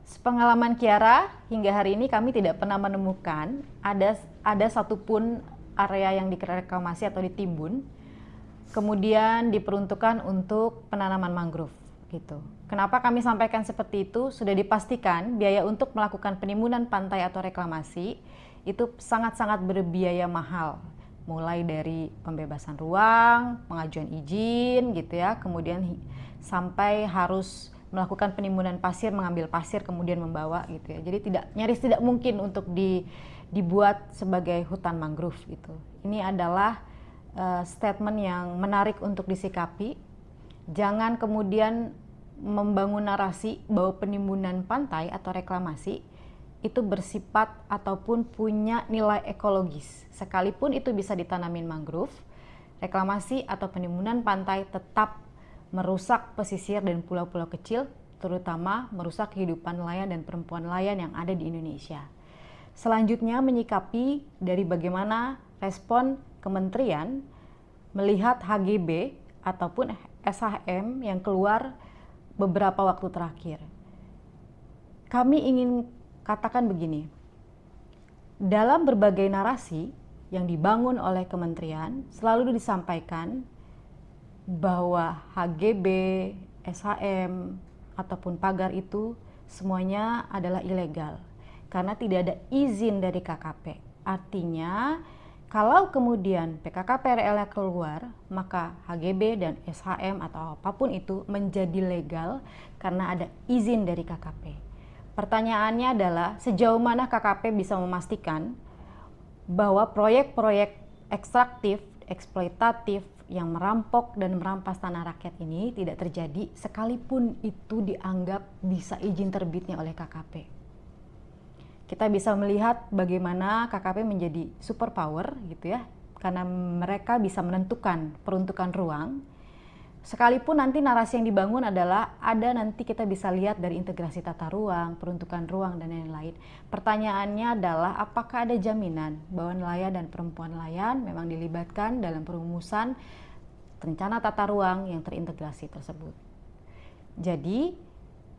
Sepengalaman Kiara, hingga hari ini kami tidak pernah menemukan ada satupun area yang direklamasi atau ditimbun, kemudian diperuntukkan untuk penanaman mangrove gitu. Kenapa kami sampaikan seperti itu? Sudah dipastikan biaya untuk melakukan penimbunan pantai atau reklamasi itu sangat-sangat berbiaya mahal. Mulai dari pembebasan ruang, pengajuan izin gitu ya, kemudian sampai harus melakukan penimbunan pasir, mengambil pasir kemudian membawa gitu ya. Jadi nyaris tidak mungkin untuk dibuat sebagai hutan mangrove gitu. Ini adalah statement yang menarik untuk disikapi. Jangan kemudian membangun narasi bahwa penimbunan pantai atau reklamasi itu bersifat ataupun punya nilai ekologis. Sekalipun itu bisa ditanamin mangrove, reklamasi atau penimbunan pantai tetap merusak pesisir dan pulau-pulau kecil, terutama merusak kehidupan nelayan dan perempuan nelayan yang ada di Indonesia. Selanjutnya menyikapi dari bagaimana respon kementerian melihat HGB ataupun SHM yang keluar beberapa waktu terakhir. Kami ingin katakan begini, dalam berbagai narasi yang dibangun oleh kementerian selalu disampaikan bahwa HGB, SHM, ataupun pagar itu semuanya adalah ilegal karena tidak ada izin dari KKP. Artinya kalau kemudian PKKP-RL keluar, maka HGB dan SHM atau apapun itu menjadi legal karena ada izin dari KKP. Pertanyaannya adalah sejauh mana KKP bisa memastikan bahwa proyek-proyek ekstraktif, eksploitatif yang merampok dan merampas tanah rakyat ini tidak terjadi sekalipun itu dianggap bisa izin terbitnya oleh KKP. Kita bisa melihat bagaimana KKP menjadi superpower gitu ya, karena mereka bisa menentukan peruntukan ruang. Sekalipun nanti narasi yang dibangun adalah ada nanti kita bisa lihat dari integrasi tata ruang, peruntukan ruang dan lain-lain. Pertanyaannya adalah apakah ada jaminan bahwa nelayan dan perempuan nelayan memang dilibatkan dalam perumusan rencana tata ruang yang terintegrasi tersebut. Jadi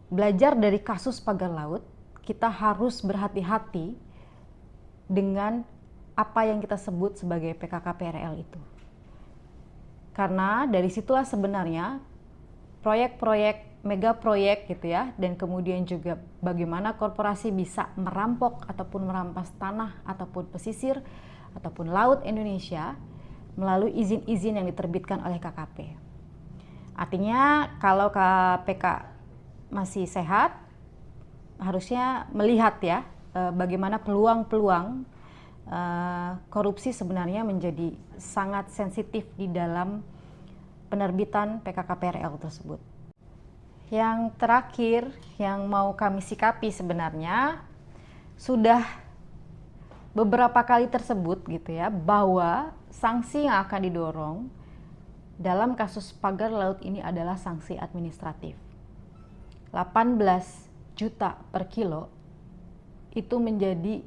belajar dari kasus pagar laut, kita harus berhati-hati dengan apa yang kita sebut sebagai PKKP-RL itu. Karena dari situlah sebenarnya proyek-proyek, mega proyek gitu ya, dan kemudian juga bagaimana korporasi bisa merampok ataupun merampas tanah ataupun pesisir ataupun laut Indonesia melalui izin-izin yang diterbitkan oleh KKP. Artinya kalau KPK masih sehat, harusnya melihat ya bagaimana peluang-peluang korupsi sebenarnya menjadi sangat sensitif di dalam penerbitan PKKP-RL tersebut. Yang terakhir yang mau kami sikapi sebenarnya sudah beberapa kali tersebut gitu ya, bahwa sanksi yang akan didorong dalam kasus pagar laut ini adalah sanksi administratif. 18 juta per kilo itu menjadi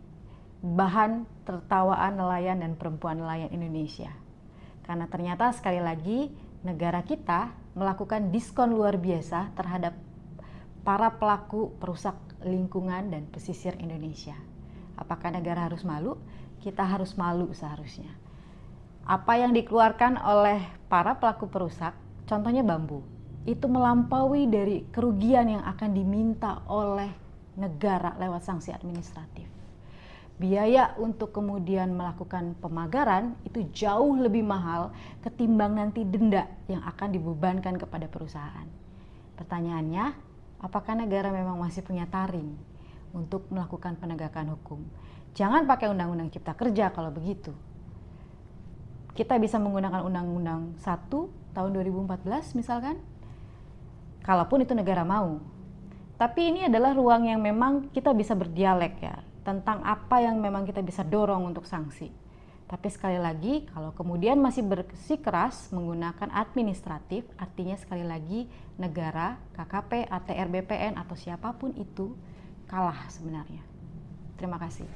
bahan tertawaan nelayan dan perempuan nelayan Indonesia. Karena ternyata sekali lagi negara kita melakukan diskon luar biasa terhadap para pelaku perusak lingkungan dan pesisir Indonesia. Apakah negara harus malu? Kita harus malu seharusnya. Apa yang dikeluarkan oleh para pelaku perusak, contohnya bambu, itu melampaui dari kerugian yang akan diminta oleh negara lewat sanksi administratif. Biaya untuk kemudian melakukan pemagaran itu jauh lebih mahal ketimbang nanti denda yang akan dibebankan kepada perusahaan. Pertanyaannya, apakah negara memang masih punya taring untuk melakukan penegakan hukum? Jangan pakai Undang-Undang Cipta Kerja kalau begitu. Kita bisa menggunakan Undang-Undang 1 tahun 2014 misalkan, kalaupun itu negara mau. Tapi ini adalah ruang yang memang kita bisa berdialek ya, tentang apa yang memang kita bisa dorong untuk sanksi. Tapi sekali lagi, kalau kemudian masih bersikeras menggunakan administratif, artinya sekali lagi negara, KKP, ATR, BPN, atau siapapun itu kalah sebenarnya. Terima kasih.